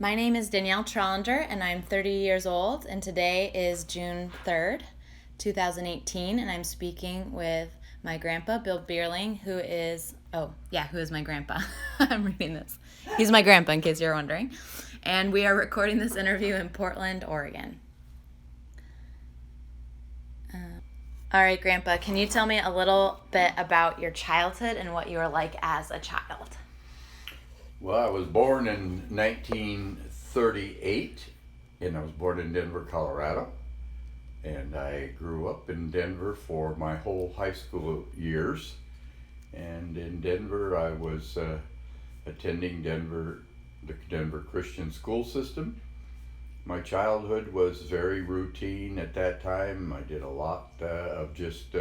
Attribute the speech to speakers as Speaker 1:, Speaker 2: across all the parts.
Speaker 1: My name is Danielle Trollinger, and I'm 30 years old, and today is June 3rd, 2018, and I'm speaking with my grandpa, Bill Bierling, who is my grandpa. I'm reading this. He's my grandpa, in case you're wondering. And we are recording this interview in Portland, Oregon. All right, Grandpa, can you tell me a little bit about your childhood and what you were like as a child?
Speaker 2: Well, I was born in 1938, and I was born in Denver, Colorado. And I grew up in Denver for my whole high school years. And in Denver, I was attending the Denver Christian school system. My childhood was very routine at that time. I did a lot of just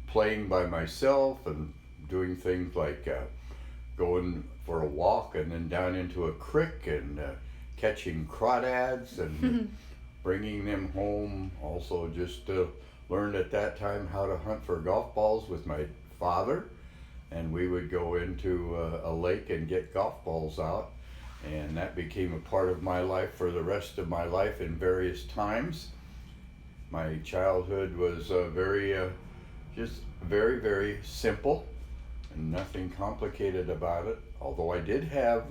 Speaker 2: playing by myself and doing things like going for a walk and then down into a creek and catching crawdads and bringing them home. Also just learned at that time how to hunt for golf balls with my father, and we would go into a lake and get golf balls out, and that became a part of my life for the rest of my life in various times. My childhood was just very, very simple and nothing complicated about it. Although I did have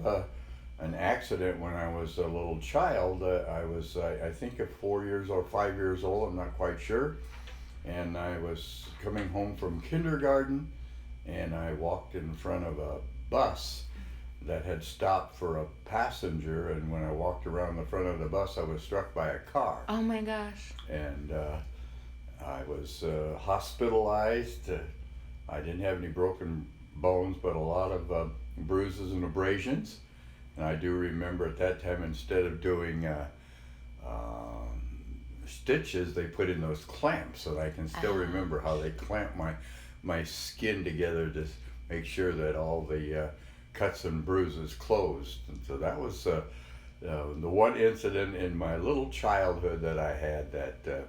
Speaker 2: an accident when I was a little child. I was, I think, 4 years or 5 years old, I'm not quite sure. And I was coming home from kindergarten, and I walked in front of a bus that had stopped for a passenger. And when I walked around the front of the bus, I was struck by a car.
Speaker 1: Oh my gosh.
Speaker 2: And I was hospitalized. I didn't have any broken bones, but a lot of bruises and abrasions. And I do remember at that time, instead of doing stitches, they put in those clamps. So I can still remember how they clamped my skin together to make sure that all the cuts and bruises closed. And so that was the one incident in my little childhood that I had that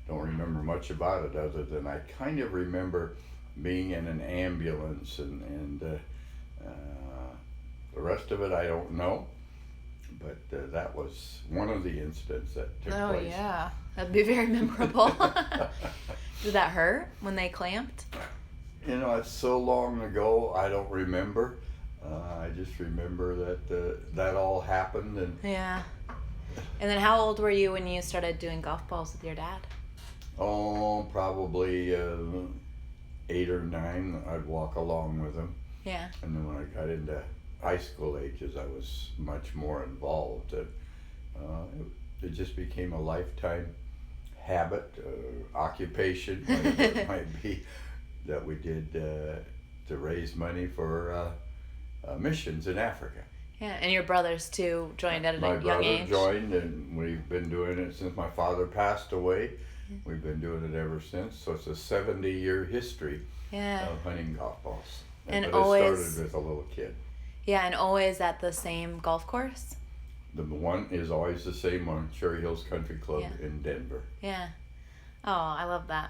Speaker 2: don't remember much about it, other than I kind of remember being in an ambulance, and the rest of it I don't know. But that was one of the incidents that took place.
Speaker 1: Oh yeah, that'd be very memorable. Did that hurt when they clamped?
Speaker 2: You know, it's so long ago, I don't remember. I just remember that that all happened. And
Speaker 1: yeah. And then how old were you when you started doing golf balls with your dad?
Speaker 2: Oh, probably 8 or 9. I'd walk along with him.
Speaker 1: Yeah.
Speaker 2: And then when I got into high school ages, I was much more involved. It just became a lifetime habit, occupation, whatever it might be, that we did to raise money for missions in Africa.
Speaker 1: Yeah, and your brothers too joined at a young age.
Speaker 2: My brother joined, and we've been doing it since my father passed away. We've been doing it ever since. So it's a 70-year history of hunting golf balls.
Speaker 1: And
Speaker 2: but
Speaker 1: always,
Speaker 2: it started with a little kid.
Speaker 1: Yeah, and always at the same golf course?
Speaker 2: The one is always the same on Cherry Hills Country Club in Denver.
Speaker 1: Yeah. Oh, I love that.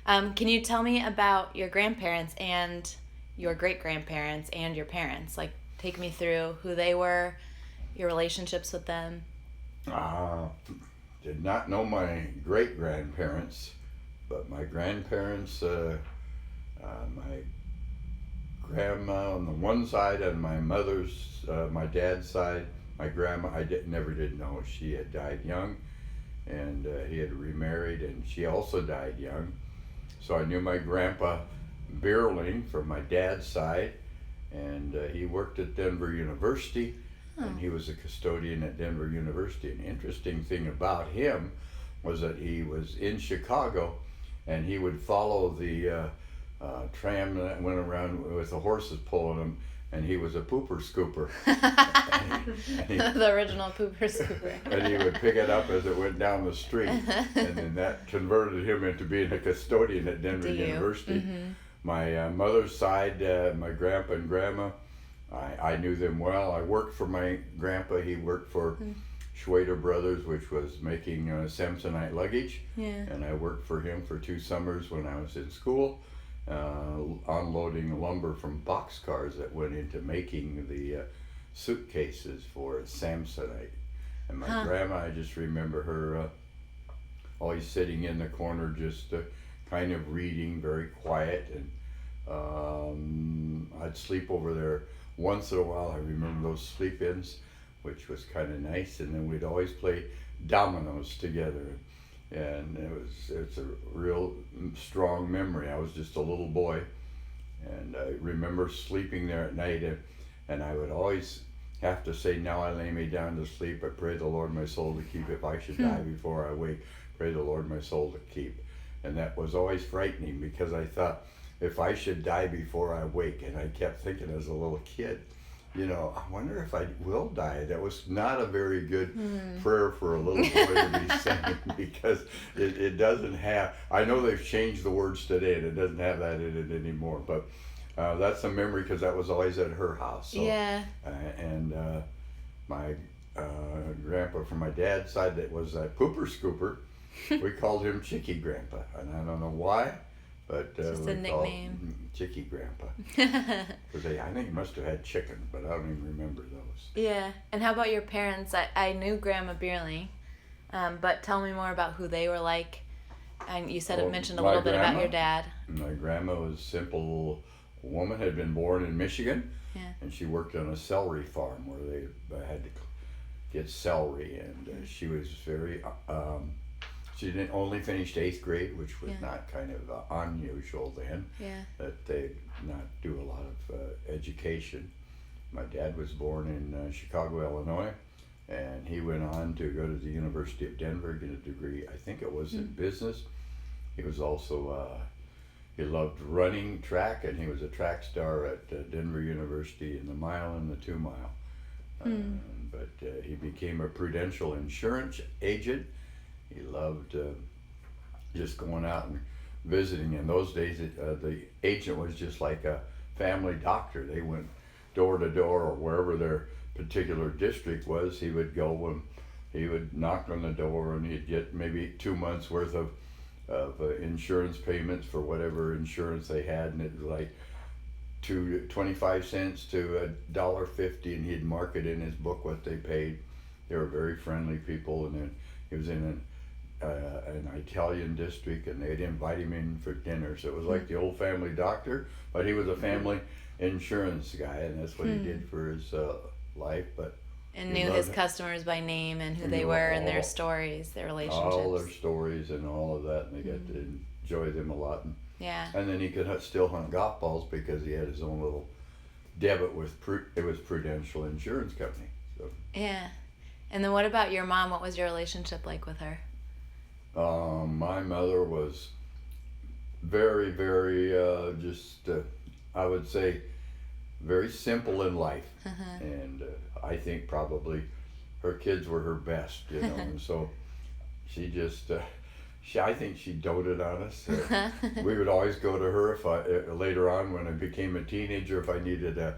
Speaker 1: Can you tell me about your grandparents and your great-grandparents and your parents? Like, take me through who they were, your relationships with them.
Speaker 2: Did not know my great-grandparents, but my grandparents, my grandma on the one side, and my mother's, my dad's side, my grandma, never did know. She had died young, and he had remarried, and she also died young. So I knew my grandpa Bierling from my dad's side, and he worked at Denver University, and he was a custodian at Denver University. An interesting thing about him was that he was in Chicago, and he would follow the tram that went around with the horses pulling him, and he was a pooper scooper.
Speaker 1: The original pooper scooper.
Speaker 2: And he would pick it up as it went down the street, and then that converted him into being a custodian at Denver University. My mother's side, my grandpa and grandma, I knew them well. I worked for my grandpa. He worked for Schwader Brothers, which was making Samsonite luggage. And I worked for him for 2 summers when I was in school. unloading lumber from boxcars that went into making the suitcases for Samsonite. And my
Speaker 1: Huh.
Speaker 2: grandma, I just remember her always sitting in the corner, just kind of reading, very quiet. And I'd sleep over there once in a while. I remember those sleep-ins, which was kind of nice. And then we'd always play dominoes together. And it's a real strong memory. I was just a little boy, and I remember sleeping there at night, and I would always have to say, "Now I lay me down to sleep. I pray the Lord my soul to keep. If I should die before I wake, pray the Lord my soul to keep." And that was always frightening, because I thought, if I should die before I wake, and I kept thinking as a little kid, I wonder if I will die. That was not a very good prayer for a little boy to be saying, because it doesn't have, I know they've changed the words today and it doesn't have that in it anymore, but that's a memory, because that was always at her house. So,
Speaker 1: Yeah.
Speaker 2: And my grandpa from my dad's side, that was a pooper scooper, we called him Chicky Grandpa, and I don't know why, but
Speaker 1: Just
Speaker 2: we
Speaker 1: a
Speaker 2: called
Speaker 1: nickname.
Speaker 2: him Chicky Grandpa. Because I think he must have had chicken, but I don't even remember those.
Speaker 1: Yeah. And how about your parents? I knew Grandma Bierling, but tell me more about who they were like. And you said it mentioned a
Speaker 2: My
Speaker 1: little bit about
Speaker 2: grandma?
Speaker 1: your dad.
Speaker 2: My grandma was a simple woman, had been born in Michigan,
Speaker 1: Yeah.
Speaker 2: and she worked on a celery farm where they had to get celery, and she was very, she didn't only finished 8th grade, which was
Speaker 1: Yeah.
Speaker 2: not kind of unusual then,
Speaker 1: Yeah.
Speaker 2: that they not do a lot of education. My dad was born in Chicago, Illinois, and he went on to go to the University of Denver, get a degree, I think it was in business. He was also, he loved running track, and he was a track star at Denver University in the mile and the 2 mile. But he became a Prudential insurance agent. He loved just going out and visiting. In those days, the agent was just like a family doctor. They went door to door, or wherever their particular district was. He would go and he would knock on the door, and he'd get maybe 2 months worth of insurance payments for whatever insurance they had, and it was like 25 cents to $1.50, and he'd mark it in his book what they paid. They were very friendly people. And then he was in an Italian district, and they'd invite him in for dinner. So it was like the old family doctor, but he was a family insurance guy, and that's what he did for his life. But
Speaker 1: And
Speaker 2: he
Speaker 1: knew his
Speaker 2: loved-
Speaker 1: customers by name and who
Speaker 2: He
Speaker 1: they
Speaker 2: knew
Speaker 1: were and their
Speaker 2: all-
Speaker 1: stories, their relationships.
Speaker 2: all their stories and all of that, and they got to enjoy them a lot.
Speaker 1: Yeah.
Speaker 2: And then he could still hunt golf balls, because he had his own little debit with it was Prudential Insurance Company. So
Speaker 1: Yeah. And then what about your mom? What was your relationship like with her?
Speaker 2: my mother was very, very I would say, very simple in life, and I think probably her kids were her best, and so she just. I think she doted on us. We would always go to her if later on, when I became a teenager, if I needed to,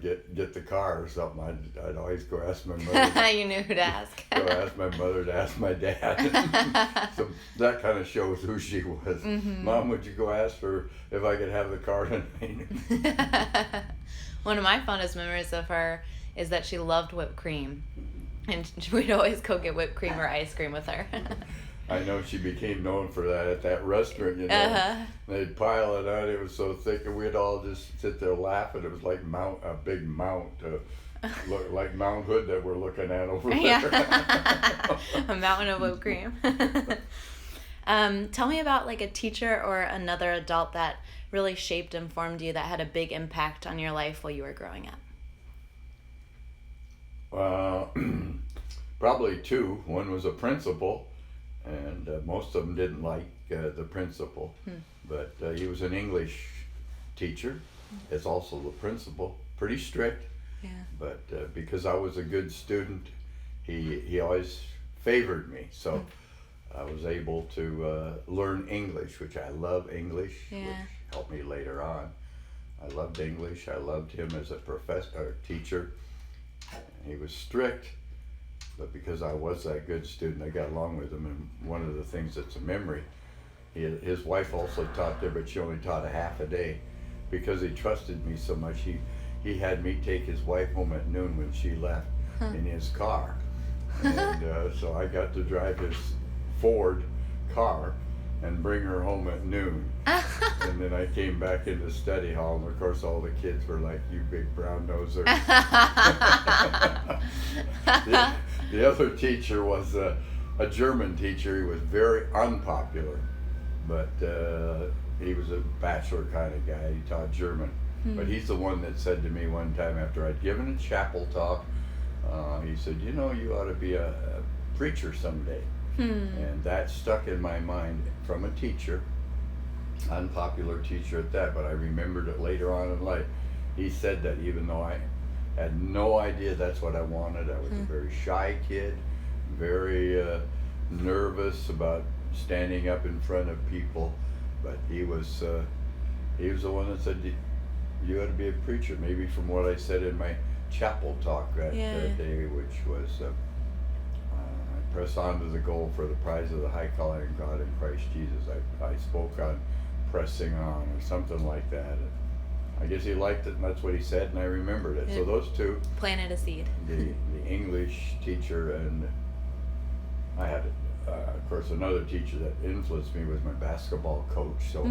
Speaker 2: get the car or something. I'd always go ask my mother.
Speaker 1: You knew who to ask.
Speaker 2: Go ask my mother to ask my dad. So that kind of shows who she was. Mom, would you go ask her if I could have the car tonight?
Speaker 1: One of my fondest memories of her is that she loved whipped cream, and we'd always go get whipped cream or ice cream with her.
Speaker 2: I know she became known for that at that restaurant, They'd pile it on, it was so thick, and we'd all just sit there laughing. It was like a big mount, look like Mount Hood that we're looking at over there.
Speaker 1: Yeah. A mountain of whipped cream. Tell me about like a teacher or another adult that really shaped and formed you, that had a big impact on your life while you were growing up.
Speaker 2: Probably 2. One was a principal, and most of them didn't like the principal, but he was an English teacher. It's also the principal, pretty strict.
Speaker 1: Yeah.
Speaker 2: But because I was a good student, he always favored me. So I was able to learn English, which I love English, which helped me later on. I loved English. I loved him as a teacher. He was strict, but because I was that good student, I got along with him. And one of the things that's a memory, his wife also taught there, but she only taught a half a day. Because he trusted me so much, he had me take his wife home at noon when she left in his car. And so I got to drive his Ford car and bring her home at noon. And then I came back into study hall, and of course all the kids were like, "You big brown noser." The other teacher was a German teacher. He was very unpopular, but he was a bachelor kind of guy. He taught German. But he's the one that said to me one time after I'd given a chapel talk, he said, "You know, you ought to be a preacher someday." And that stuck in my mind from a teacher, unpopular teacher at that, but I remembered it later on in life. He said that even though I had no idea that's what I wanted. I was a very shy kid, very nervous about standing up in front of people, but he was the one that said, "You ought to be a preacher," maybe from what I said in my chapel talk that day, which was I press on to the goal for the prize of the high calling of God in Christ Jesus. I spoke on pressing on or something like that. And I guess he liked it, and that's what he said, and I remembered it. So those two
Speaker 1: planted a seed.
Speaker 2: The English teacher, and I had of course another teacher that influenced me was my basketball coach. So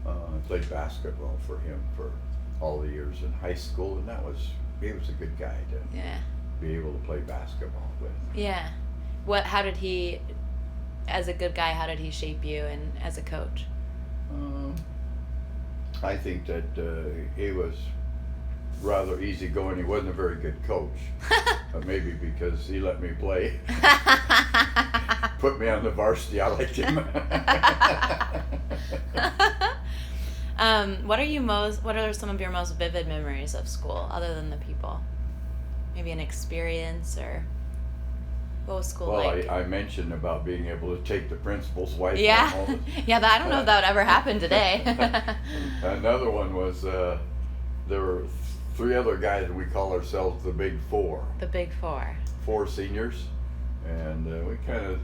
Speaker 2: I played basketball for him for all the years in high school, and he was a good guy to be able to play basketball with.
Speaker 1: Yeah. How did he, as a good guy, how did he shape you and as a coach?
Speaker 2: I think that he was rather easygoing. He wasn't a very good coach, maybe because he let me play. Put me on the varsity. I liked him.
Speaker 1: What are some of your most vivid memories of school, other than the people? Maybe an experience, or what was school like?
Speaker 2: Well, I mentioned about being able to take the principal's wife
Speaker 1: Yeah,
Speaker 2: home.
Speaker 1: I don't know if that would ever happen today.
Speaker 2: Another one was there were 3 other guys, and we call ourselves the Big Four.
Speaker 1: The Big Four.
Speaker 2: 4 seniors, and we kind of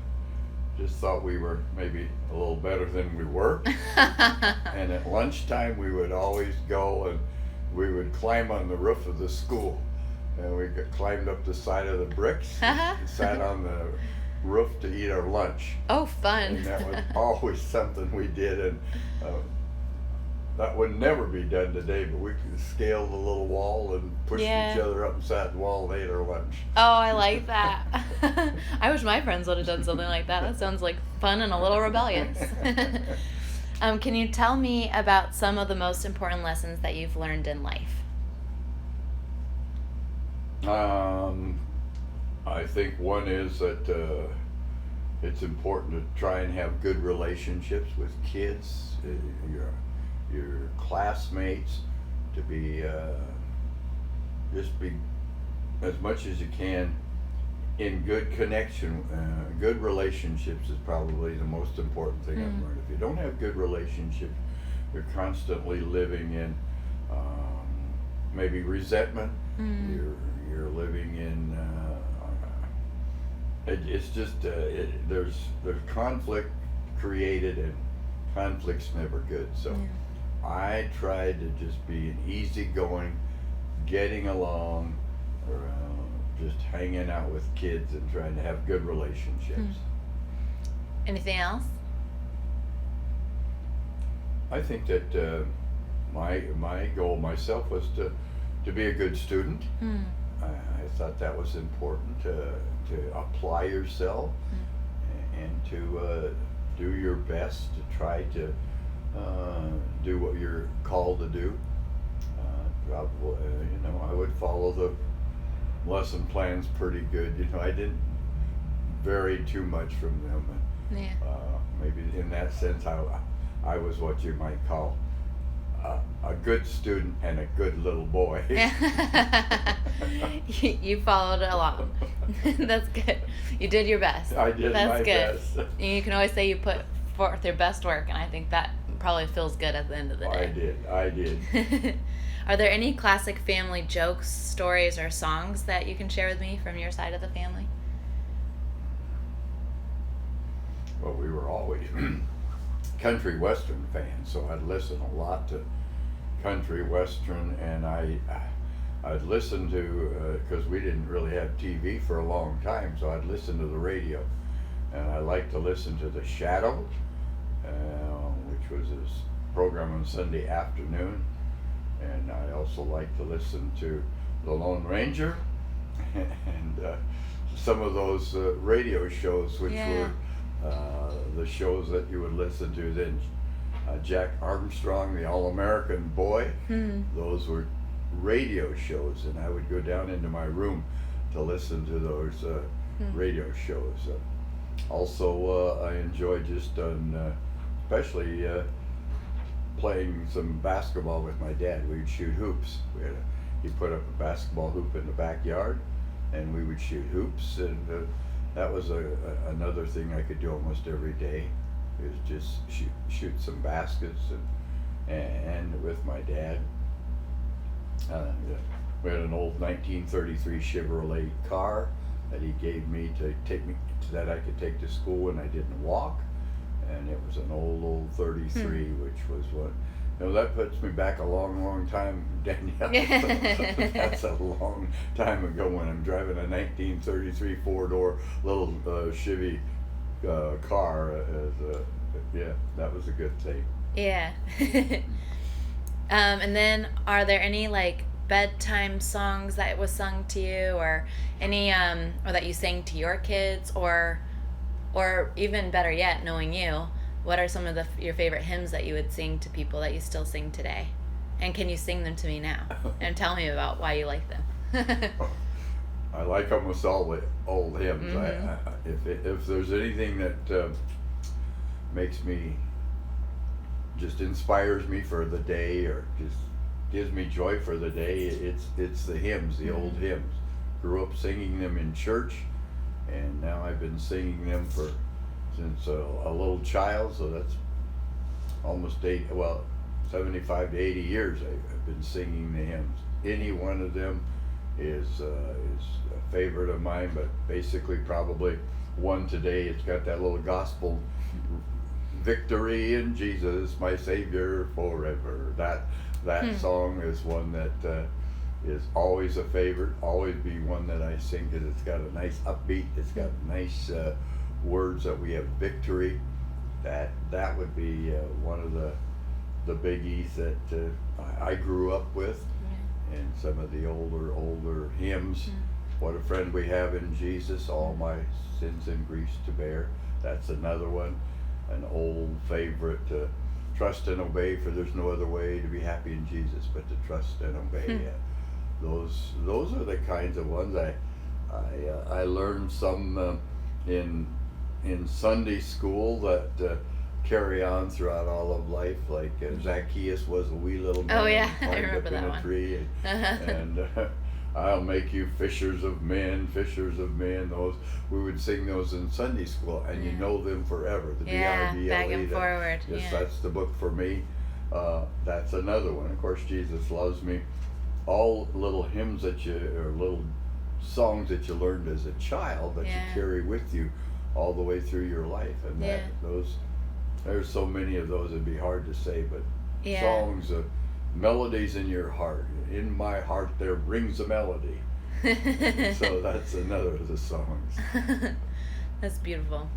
Speaker 2: just thought we were maybe a little better than we were. And at lunchtime we would always go and we would climb on the roof of the school, and we climbed up the side of the bricks and sat on the roof to eat our lunch.
Speaker 1: Oh, fun.
Speaker 2: And that was always something we did, and that would never be done today, but we could scale the little wall and push each other up and sat in the wall and ate our lunch.
Speaker 1: Oh, I like that. I wish my friends would have done something like that. That sounds like fun and a little rebellious. Can you tell me about some of the most important lessons that you've learned in life?
Speaker 2: I think one is that it's important to try and have good relationships with kids, your classmates, to be just be as much as you can in good connection. Good relationships is probably the most important thing I've learned. If you don't have good relationships, you're constantly living in maybe resentment. You're living in it's just there's conflict created, and conflict's never good. So I tried to just be an easygoing, getting along, just hanging out with kids and trying to have good relationships.
Speaker 1: Anything else?
Speaker 2: I think that my goal myself was to be a good student. I thought that was important, to apply yourself and to do your best to try to do what you're called to do. Probably, I would follow the lesson plans pretty good. I didn't vary too much from them. And, maybe in that sense, I was what you might call a good student and a good little boy.
Speaker 1: You followed along. That's good. You did your best.
Speaker 2: I did my best.
Speaker 1: You can always say you put forth your best work, and I think that probably feels good at the end of the day.
Speaker 2: I did.
Speaker 1: Are there any classic family jokes, stories, or songs that you can share with me from your side of the family?
Speaker 2: Well, we were always country western fans, so I'd listen a lot to country western, and I'd listen to, because we didn't really have TV for a long time, so I'd listen to the radio. And I liked to listen to The Shadow, which was his program on Sunday afternoon. And I also liked to listen to The Lone Ranger and some of those radio shows, which
Speaker 1: Yeah.
Speaker 2: were the shows that you would listen to then. Jack Armstrong, the All-American Boy, those were radio shows, and I would go down into my room to listen to those radio shows. Also, I enjoyed just especially playing some basketball with my dad. We'd shoot hoops. He put up a basketball hoop in the backyard, and we would shoot hoops, and that was another thing I could do almost every day, is just shoot some baskets and with my dad. We had an old 1933 Chevrolet car that he gave me to take me that I could take to school when I didn't walk, and it was an old 33, which was what. That puts me back a long time, Danielle. That's a long time ago when I'm driving a 1933 four-door little Chevy car. Yeah, that was a good thing.
Speaker 1: Yeah. And then, are there any like bedtime songs that was sung to you, or any or that you sang to your kids, or even better yet, knowing you, what are some of your favorite hymns that you would sing to people that you still sing today? And can you sing them to me now? And tell me about why you like them.
Speaker 2: I like almost all the old hymns. If there's anything that makes me, just inspires me for the day, or just gives me joy for the day, it's the hymns, the old hymns. Grew up singing them in church, and now I've been singing them since a little child, so that's almost 75 to 80 years I've been singing the hymns. Any one of them is a favorite of mine, but basically probably one today, it's got that little gospel, victory in Jesus, my Savior forever. That song is one that is always a favorite, always be one that I sing, because it's got a nice upbeat, it's got nice words that we have victory. That would be one of the biggies that I grew up with. And some of the older hymns. What a friend we have in Jesus, all my sins and griefs to bear. That's another one. An old favorite, trust and obey, for there's no other way to be happy in Jesus but to trust and obey. Those are the kinds of ones I learned some in Sunday school that carry on throughout all of life, like Zacchaeus was a wee little man.
Speaker 1: Oh yeah, I
Speaker 2: climbed
Speaker 1: remember
Speaker 2: up in
Speaker 1: that
Speaker 2: a
Speaker 1: one.
Speaker 2: tree, and I'll make you fishers of men, fishers of men. Those we would sing those in Sunday school, and you know them forever. The B-I-B-L-E,
Speaker 1: back and forward.
Speaker 2: Yes, that's the book for me. That's another one. Of course, Jesus loves me. All little hymns or little songs that you learned as a child that you carry with you all the way through your life, and there's so many of those. It'd be hard to say, but songs, melodies in your heart. In my heart there rings a melody. So that's another of the songs.
Speaker 1: That's beautiful.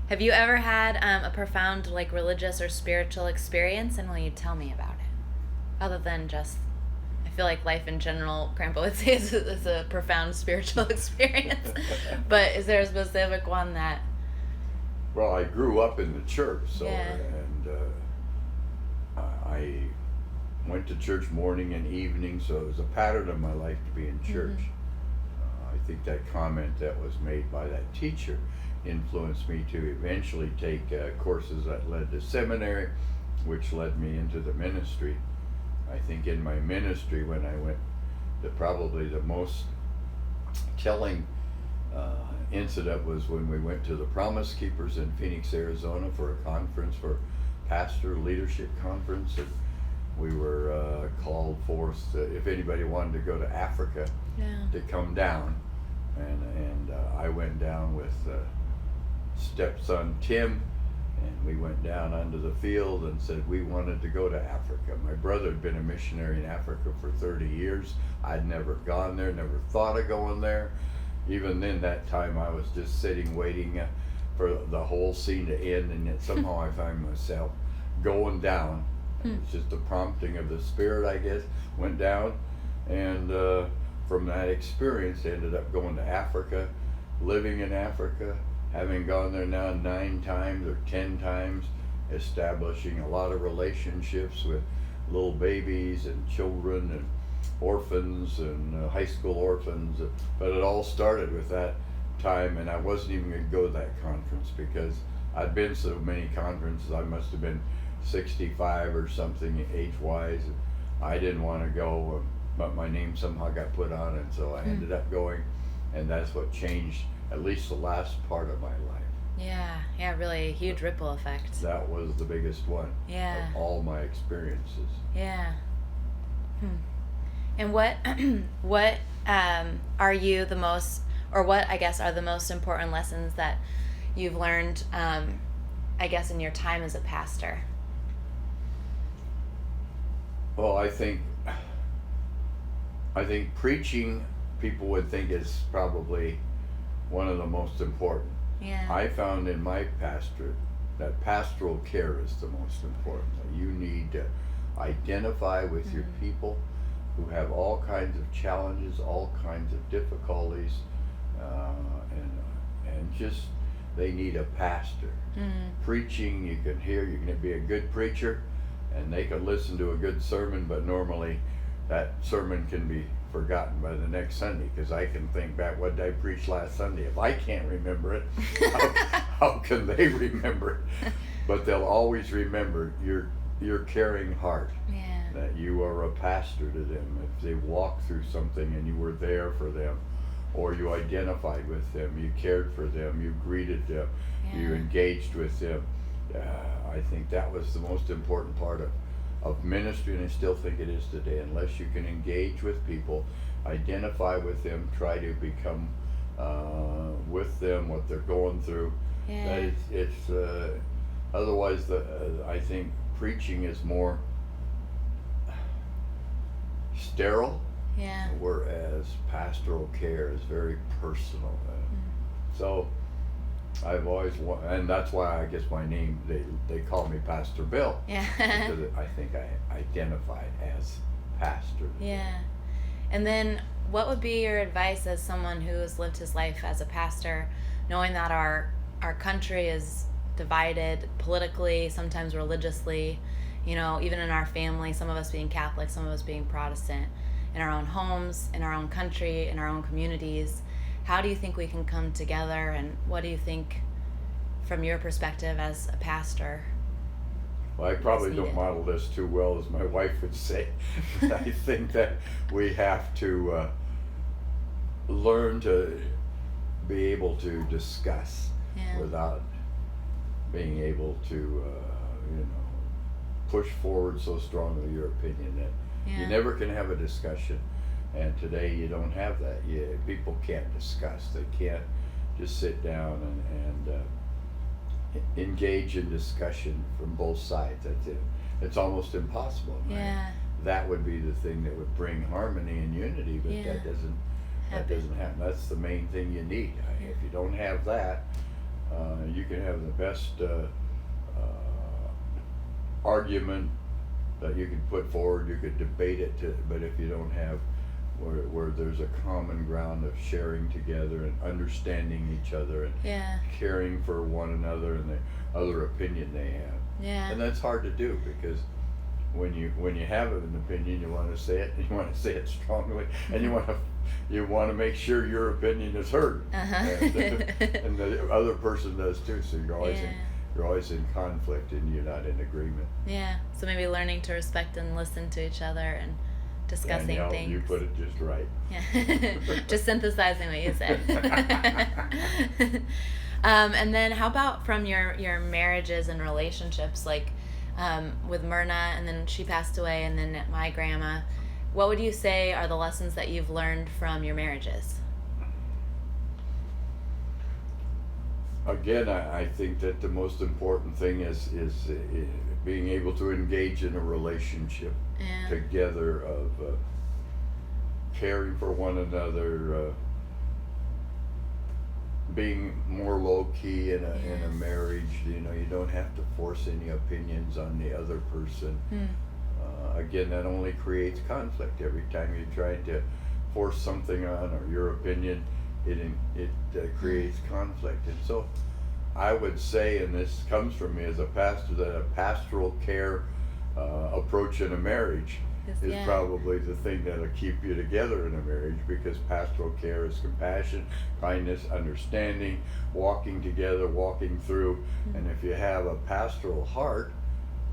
Speaker 1: Have you ever had a profound like religious or spiritual experience, and will you tell me about it? Other than just, I feel like life in general, Grandpa would say is a profound spiritual experience. But is there a specific one that?
Speaker 2: Well, I grew up in the church, so and I went to church morning and evening, so it was a pattern of my life to be in church. I think that comment that was made by that teacher influenced me to eventually take courses that led to seminary, which led me into the ministry. I think in my ministry, when I went, probably the most telling incident was when we went to the Promise Keepers in Phoenix, Arizona for a conference, for pastor leadership conference, and we were called forth if anybody wanted to go to Africa to come down, and I went down with stepson Tim And we went down onto the field and said we wanted to go to Africa. My brother had been a missionary in Africa for 30 years. I'd never gone there, never thought of going there. Even then, that time I was just sitting waiting for the whole scene to end, and yet somehow I find myself going down. It was just a prompting of the Spirit, I guess. Went down, and from that experience, ended up going to Africa, living in Africa, having gone there now 9 times or 10 times, establishing a lot of relationships with little babies and children and orphans and high school orphans. But it all started with that time, and I wasn't even going to go to that conference because I'd been so many conferences. I must have been 65 or something age-wise. I didn't want to go, but my name somehow got put on it, so I ended up going, and that's what changed at least the last part of my life.
Speaker 1: Yeah, really a huge ripple effect.
Speaker 2: That was the biggest one of all my experiences.
Speaker 1: Yeah. And what are you the most, or what I guess are the most important lessons that you've learned, I guess, in your time as a pastor?
Speaker 2: Well, I think preaching, people would think, is probably one of the most important.
Speaker 1: Yeah.
Speaker 2: I found in my pastorate that pastoral care is the most important. You need to identify with your people who have all kinds of challenges, all kinds of difficulties, and just they need a pastor. Preaching, you can hear, you can be a good preacher, and they can listen to a good sermon, but normally that sermon can be forgotten by the next Sunday, because I can think back, what did I preach last Sunday? If I can't remember it, how can they remember it? But they'll always remember your caring heart, that you are a pastor to them. If they walk through something and you were there for them, or you identified with them, you cared for them, you greeted them, you engaged with them. I think that was the most important part of ministry, and I still think it is today. Unless you can engage with people, identify with them, try to become with them what they're going through. That it's otherwise I think preaching is more sterile, whereas pastoral care is very personal. So I've always and that's why I guess my name, they call me Pastor Bill. Because I think I identified as pastor.
Speaker 1: And then what would be your advice as someone who has lived his life as a pastor, knowing that our country is divided politically, sometimes religiously, even in our family, some of us being Catholic, some of us being Protestant, in our own homes, in our own country, in our own communities. How do you think we can come together, and what do you think from your perspective as a pastor?
Speaker 2: Well, I probably don't model this too well, as my wife would say. But I think that we have to learn to be able to discuss without being able to push forward so strongly your opinion that you never can have a discussion. And today you don't have that. People can't discuss. They can't just sit down and engage in discussion from both sides. That's it. It's almost impossible. Right? That would be the thing that would bring harmony and unity, but that doesn't happen. That's the main thing you need. If you don't have that, you can have the best argument that you could put forward. You could debate it, but if you don't have where there's a common ground of sharing together and understanding each other and caring for one another and the other opinion they have. And that's hard to do, because when you have an opinion, you want to say it, and you want to say it strongly, and you want to make sure your opinion is heard, and the other person does too. So you're always in conflict, and you're not in agreement.
Speaker 1: So maybe learning to respect and listen to each other and discussing
Speaker 2: Danielle,
Speaker 1: things.
Speaker 2: You put it just right.
Speaker 1: Just synthesizing what you said. And then how about from your marriages and relationships, like with Myrna, and then she passed away, and then my grandma. What would you say are the lessons that you've learned from your marriages?
Speaker 2: Again, I think that the most important thing is being able to engage in a relationship
Speaker 1: Yeah.
Speaker 2: together of caring for one another, being more low key in a
Speaker 1: Yes.
Speaker 2: marriage. You don't have to force any opinions on the other person.
Speaker 1: Hmm.
Speaker 2: Again, that only creates conflict. Every time you try to force something on or your opinion, it creates conflict. And so I would say, and this comes from me as a pastor, that a pastoral care approach in a marriage
Speaker 1: Yes,
Speaker 2: is
Speaker 1: yeah.
Speaker 2: probably the thing that'll keep you together in a marriage, because pastoral care is compassion, kindness, understanding, walking together, walking through.
Speaker 1: Hmm.
Speaker 2: And if you have a pastoral heart,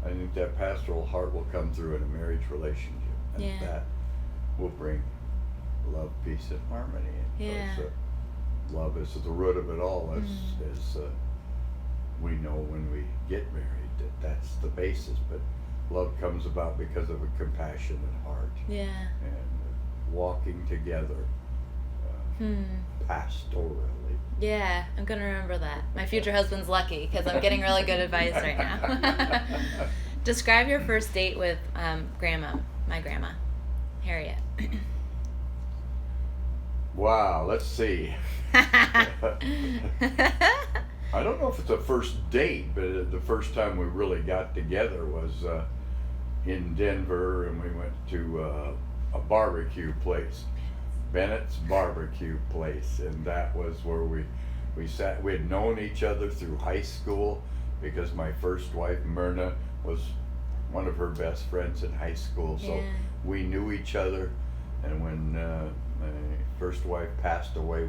Speaker 2: I think that pastoral heart will come through in a marriage relationship, and
Speaker 1: Yeah.
Speaker 2: that will bring love, peace, and harmony.
Speaker 1: Yeah.
Speaker 2: Because love is the root of it all, as we know when we get married, that's the basis. But love comes about because of a compassionate heart
Speaker 1: Yeah.
Speaker 2: and walking together
Speaker 1: Hmm.
Speaker 2: pastorally.
Speaker 1: Yeah, I'm gonna remember that. My future husband's lucky because I'm getting really good advice right now. Describe your first date with my grandma, Harriet.
Speaker 2: Wow, let's see. I don't know if it's a first date, but the first time we really got together was in Denver, and we went to a barbecue place, Bennett's Barbecue Place, and that was where we sat. We had known each other through high school, because my first wife, Myrna, was one of her best friends in high school, so
Speaker 1: Yeah.
Speaker 2: we knew each other. And when my first wife passed away,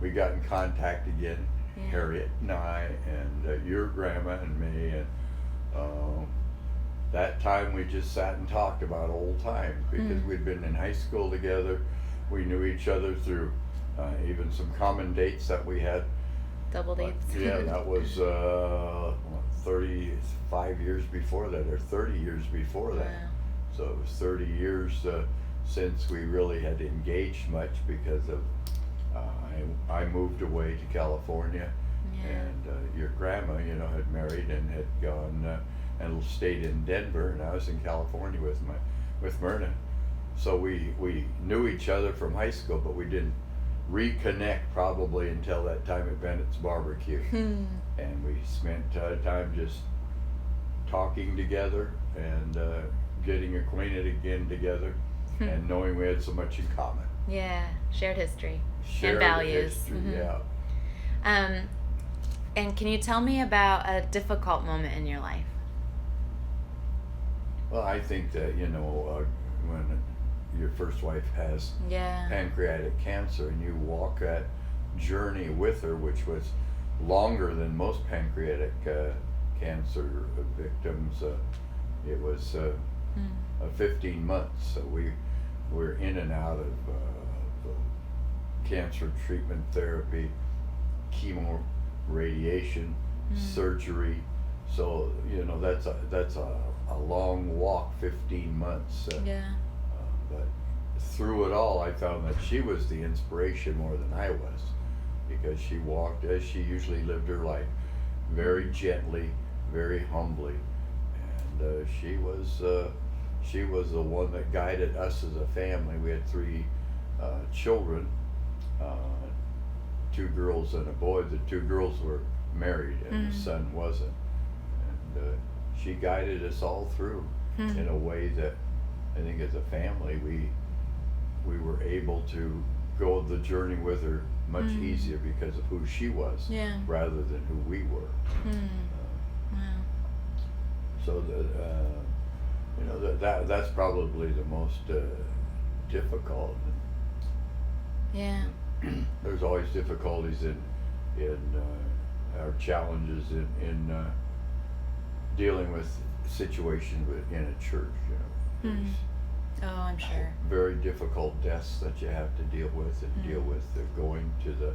Speaker 2: we got in contact again,
Speaker 1: Yeah.
Speaker 2: Harriet and I, and your grandma and me, and that time we just sat and talked about old times, because
Speaker 1: Mm.
Speaker 2: we'd been in high school together. We knew each other through even some common dates that we had.
Speaker 1: Double
Speaker 2: But,
Speaker 1: dates.
Speaker 2: yeah, that was 35 years before that, or 30 years before that.
Speaker 1: Wow.
Speaker 2: So it was 30 years since we really had engaged much, because of I moved away to California,
Speaker 1: Yeah.
Speaker 2: and your grandma, had married and had gone and stayed in Denver, and I was in California with Myrna. So we knew each other from high school, but we didn't reconnect probably until that time at Bennett's Barbecue.
Speaker 1: Hmm.
Speaker 2: And we spent time just talking together and getting acquainted again together, and knowing we had so much in common.
Speaker 1: Yeah. Shared history
Speaker 2: Shared
Speaker 1: and values.
Speaker 2: history,
Speaker 1: Mhm.
Speaker 2: yeah.
Speaker 1: And can you tell me about a difficult moment in your life?
Speaker 2: Well, I think that, when your first wife has
Speaker 1: Yeah.
Speaker 2: pancreatic cancer, and you walk that journey with her, which was longer than most pancreatic cancer victims. It was
Speaker 1: Hmm.
Speaker 2: 15 months. So we were in and out of cancer treatment, therapy, chemo, radiation, surgery. So that's a long walk, 15 months.
Speaker 1: Yeah.
Speaker 2: But through it all, I found that she was the inspiration more than I was, because she walked as she usually lived her life, very gently, very humbly, and she was the one that guided us as a family. We had 3 children, 2 girls and a boy. The 2 girls were married, and the son wasn't, and she guided us all through in a way that I think as a family we were able to go the journey with her much easier, because of who she was,
Speaker 1: Yeah.
Speaker 2: rather than who we were.
Speaker 1: Wow.
Speaker 2: So that's probably the most difficult.
Speaker 1: Yeah.
Speaker 2: There's always difficulties in our challenges in dealing with situations in a church. There's
Speaker 1: Oh, I'm sure.
Speaker 2: very difficult deaths that you have to deal with, and deal with going to the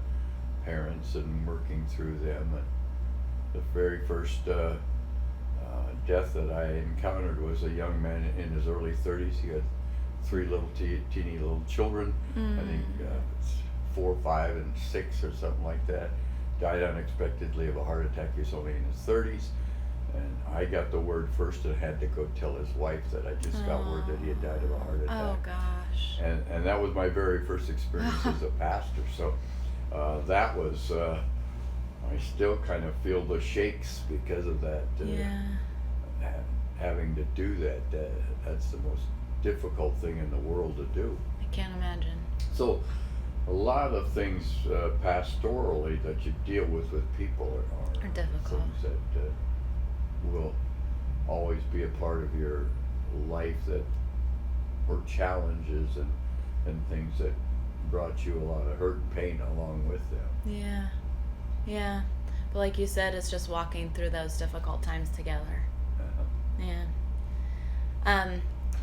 Speaker 2: parents and working through them. And the very first death that I encountered was a young man in his early 30s. He had 3 little teeny little children. I think it's 4, 5, and 6 or something like that. died unexpectedly of a heart attack. He was only in his 30s. And I got the word first and had to go tell his wife that I just got word that he had died of a heart attack.
Speaker 1: Oh gosh.
Speaker 2: And that was my very first experience as a pastor. So that was, I still kind of feel the shakes because of that.
Speaker 1: Yeah.
Speaker 2: Having to do that, that's the most difficult thing in the world to do.
Speaker 1: I can't imagine.
Speaker 2: So a lot of things pastorally that you deal with people
Speaker 1: Are difficult.
Speaker 2: things that will always be a part of your life, that were challenges and things that brought you a lot of hurt and pain along with them.
Speaker 1: Yeah. Yeah. But like you said, it's just walking through those difficult times together. Yeah.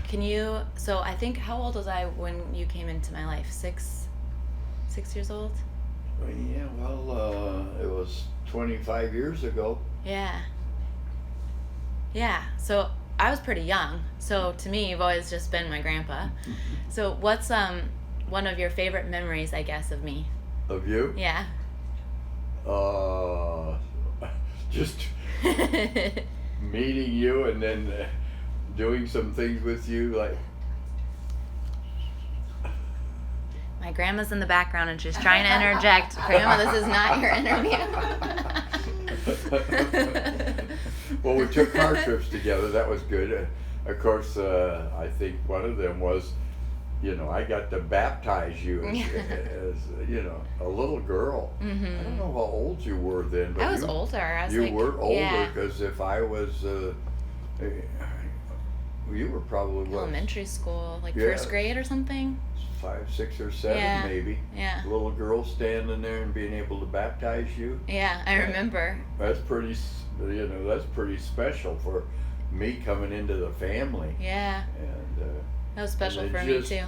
Speaker 1: Can you, so I think, how old was I when you came into my life? 6 years old?
Speaker 2: Yeah, well, it was 25 years ago.
Speaker 1: Yeah. Yeah. So I was pretty young. So to me, you've always just been my grandpa. So what's one of your favorite memories, I guess, of me?
Speaker 2: Of you?
Speaker 1: Yeah.
Speaker 2: Just meeting you and then doing some things with you, like.
Speaker 1: My grandma's in the background and she's trying to interject. Grandma, this is not your interview.
Speaker 2: Well, we took car trips together. That was good. Of course, I think one of them was, I got to baptize you as a little girl.
Speaker 1: Mm-hmm.
Speaker 2: I don't know how old you were then, but
Speaker 1: I was older. I was
Speaker 2: you
Speaker 1: like,
Speaker 2: were older,
Speaker 1: yeah.
Speaker 2: because if I was, you were probably what?
Speaker 1: Elementary school, like
Speaker 2: Yeah.
Speaker 1: first grade or something.
Speaker 2: 5, 6, or 7,
Speaker 1: Yeah.
Speaker 2: maybe.
Speaker 1: Yeah.
Speaker 2: A little girl standing there and being able to baptize you.
Speaker 1: Yeah, I remember.
Speaker 2: That's pretty, that's pretty special for me coming into the family.
Speaker 1: Yeah,
Speaker 2: And
Speaker 1: that was special
Speaker 2: and
Speaker 1: for
Speaker 2: then
Speaker 1: me
Speaker 2: just,
Speaker 1: too.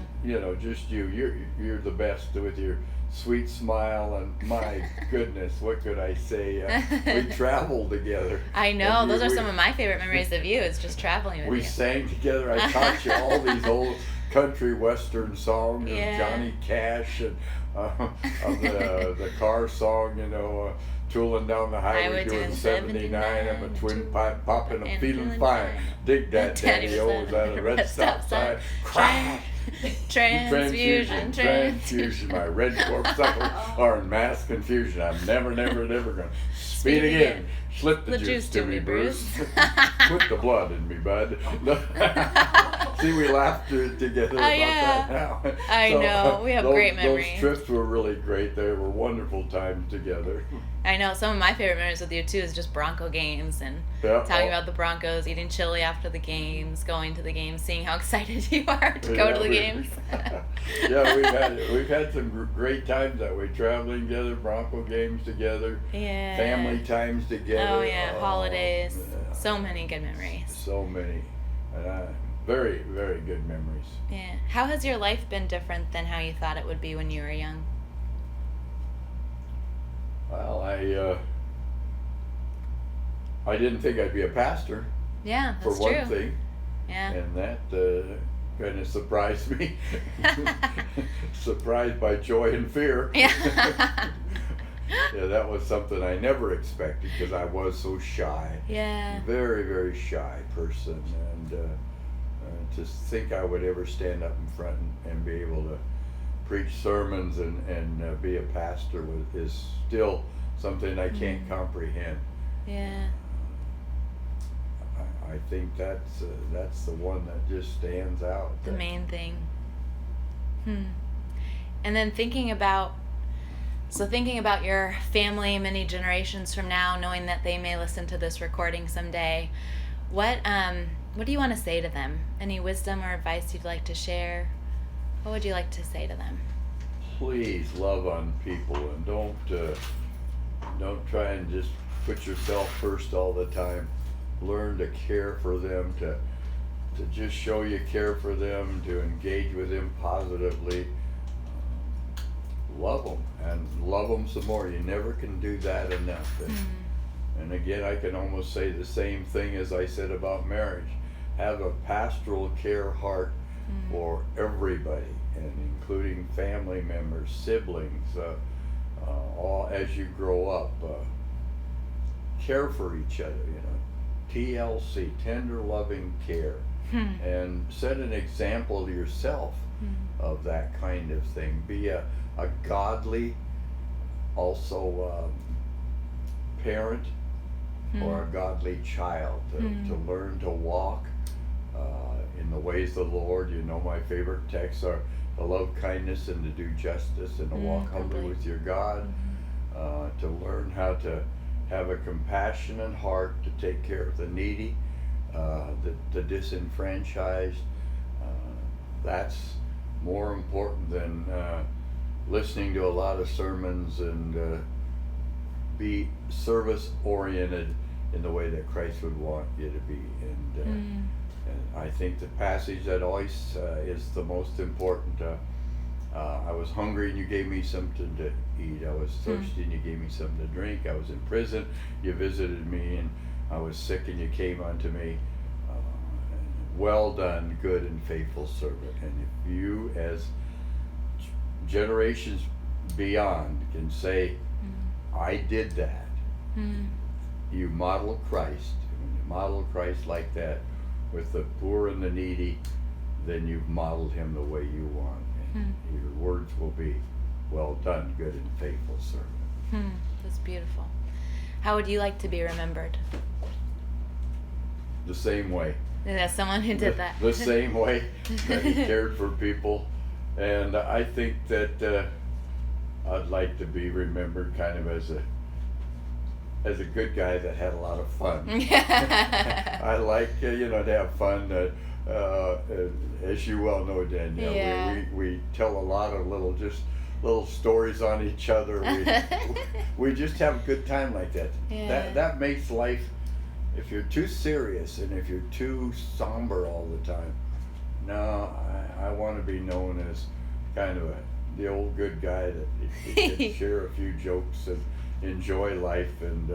Speaker 2: Just you're the best with your sweet smile, and my goodness, what could I say? We traveled together.
Speaker 1: I know,
Speaker 2: And
Speaker 1: those are
Speaker 2: we-
Speaker 1: some of my favorite memories of you, is just traveling with
Speaker 2: We
Speaker 1: you.
Speaker 2: sang together. I taught you all these old country western songs,
Speaker 1: Yeah.
Speaker 2: and Johnny Cash, and of the car song, tooling down the highway doing 79. I'm a twin pipe popping, I'm
Speaker 1: and
Speaker 2: feeling
Speaker 1: feeling
Speaker 2: fine.
Speaker 1: fine.
Speaker 2: Dig that,
Speaker 1: Daddy
Speaker 2: daddy,
Speaker 1: was
Speaker 2: was at a red stop sign. Crash! Transfusion. My red corpuscle are in mass confusion. I'm never gonna speed again. Slip the juice to me, Bruce. Put the blood in me, bud. See, we laughed together about
Speaker 1: yeah.
Speaker 2: that now.
Speaker 1: I know. We have great memories.
Speaker 2: Those trips were really great. They were wonderful times together.
Speaker 1: I know, some of my favorite memories with you too is just Bronco games and
Speaker 2: Yeah.
Speaker 1: talking about the Broncos, eating chili after the games, going to the games, seeing how excited you are to go to the games.
Speaker 2: Yeah, we've had some great times that way, traveling together, Bronco games together,
Speaker 1: Yeah.
Speaker 2: family times together.
Speaker 1: Oh yeah, holidays.
Speaker 2: Yeah.
Speaker 1: So many good memories.
Speaker 2: So many, and very, very good memories.
Speaker 1: Yeah. How has your life been different than how you thought it would be when you were young?
Speaker 2: Well, I didn't think I'd be a pastor,
Speaker 1: Yeah,
Speaker 2: for
Speaker 1: that's
Speaker 2: one
Speaker 1: true.
Speaker 2: thing,
Speaker 1: Yeah.
Speaker 2: and that kind of surprised me. Surprised by joy and fear.
Speaker 1: Yeah.
Speaker 2: Yeah, that was something I never expected, because I was so shy.
Speaker 1: Yeah.
Speaker 2: Very, very shy person, and to think I would ever stand up in front and be able to preach sermons and be a pastor is still something I can't comprehend.
Speaker 1: Yeah.
Speaker 2: I think that's the one that just stands out.
Speaker 1: The main thing. And then thinking about your family many generations from now, knowing that they may listen to this recording someday, what do you want to say to them? Any wisdom or advice you'd like to share? What would you like to say to them?
Speaker 2: Please love on people, and don't try and just put yourself first all the time. Learn to care for them, to just show you care for them, to engage with them positively. Love them, and love them some more. You never can do that enough. And again, I can almost say the same thing as I said about marriage. Have a pastoral care heart for everybody, and including family members, siblings, all as you grow up. Care for each other, TLC, tender loving care, and set an example to yourself of that kind of thing. Be a godly, also parent or a godly child to learn to walk in the ways of the Lord. My favorite texts are to love kindness and to do justice and to walk humbly with your God, to learn how to have a compassionate heart to take care of the needy, the disenfranchised. That's more important than listening to a lot of sermons, and be service oriented in the way that Christ would want you to be. And I think the passage that always is the most important. I was hungry and you gave me something to eat. I was thirsty and you gave me something to drink. I was in prison, you visited me, and I was sick and you came unto me. Well done, good and faithful servant. And if you, as generations beyond, can say, I did that, you model Christ. When you model Christ like that with the poor and the needy, then you've modeled him the way you want. And your words will be, well done, good and faithful servant.
Speaker 1: That's beautiful. How would you like to be remembered?
Speaker 2: The same way.
Speaker 1: As someone who did that.
Speaker 2: The same way that he cared for people. And I think that I'd like to be remembered kind of as a good guy that had a lot of fun. I like to have fun. As you well know, Danielle, we tell a lot of little stories on each other. We just have a good time like that. That makes life. If you're too serious and if you're too somber all the time, no, I want to be known as kind of the old good guy that can share a few jokes and enjoy life. And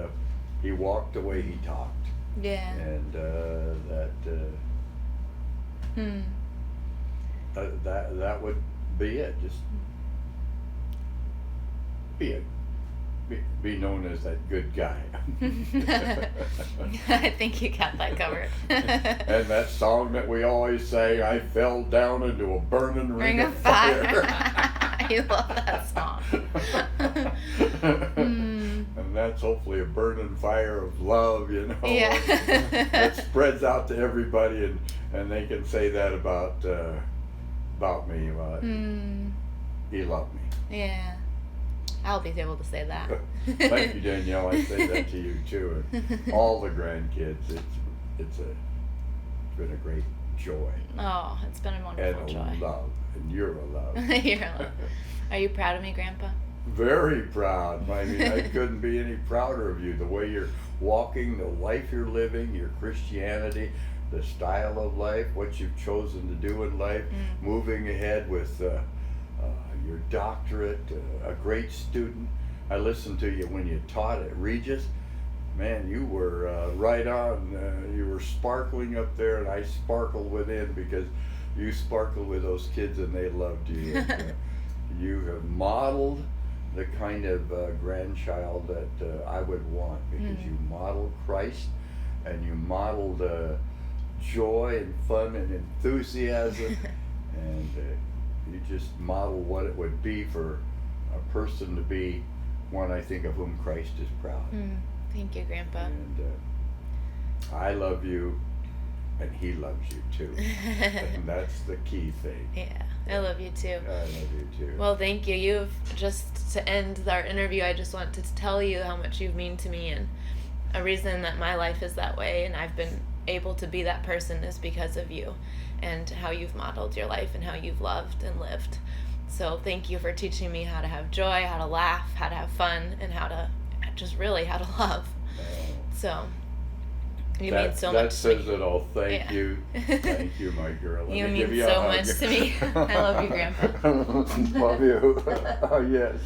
Speaker 2: he walked the way he talked.
Speaker 1: Yeah.
Speaker 2: And that would be it. Just be known as that good guy.
Speaker 1: I think you got that covered.
Speaker 2: And that song that we always say, I fell down into a burning ring of fire.
Speaker 1: I love that song.
Speaker 2: And that's hopefully a burning fire of love,
Speaker 1: Yeah.
Speaker 2: that spreads out to everybody, and they can say that about me. He loved me.
Speaker 1: Yeah. I'll be able to say that.
Speaker 2: Thank you, Danielle. I say that to you too, and all the grandkids. It's been a great joy.
Speaker 1: Oh, it's been a wonderful joy.
Speaker 2: And a love, and you're a love.
Speaker 1: You're a love. Are you proud of me, Grandpa?
Speaker 2: Very proud. I mean, I couldn't be any prouder of you. The way you're walking, the life you're living, your Christianity, the style of life, what you've chosen to do in life, moving ahead with your doctorate, a great student. I listened to you when you taught at Regis. Man, you were right on. You were sparkling up there, and I sparkled within because you sparkled with those kids and they loved you. And, you have modeled the kind of grandchild that I would want, because you modeled Christ, and you modeled joy and fun and enthusiasm, and you just model what it would be for a person to be one, I think, of whom Christ is proud.
Speaker 1: Thank you, Grandpa.
Speaker 2: And I love you, and he loves you too. And that's the key thing.
Speaker 1: Yeah, I love you too.
Speaker 2: I love you too.
Speaker 1: Well, thank you. You've just, to end our interview, I just want to tell you how much you mean to me, and a reason that my life is that way and I've been able to be that person is because of you, and how you've modeled your life and how you've loved and lived. So thank you for teaching me how to have joy, how to laugh, how to have fun, and how to love. So you mean so much to me. That
Speaker 2: says it all. Thank you. Thank you, my girl.
Speaker 1: You mean so much to me. I love you, Grandpa.
Speaker 2: Love you. Oh, yes.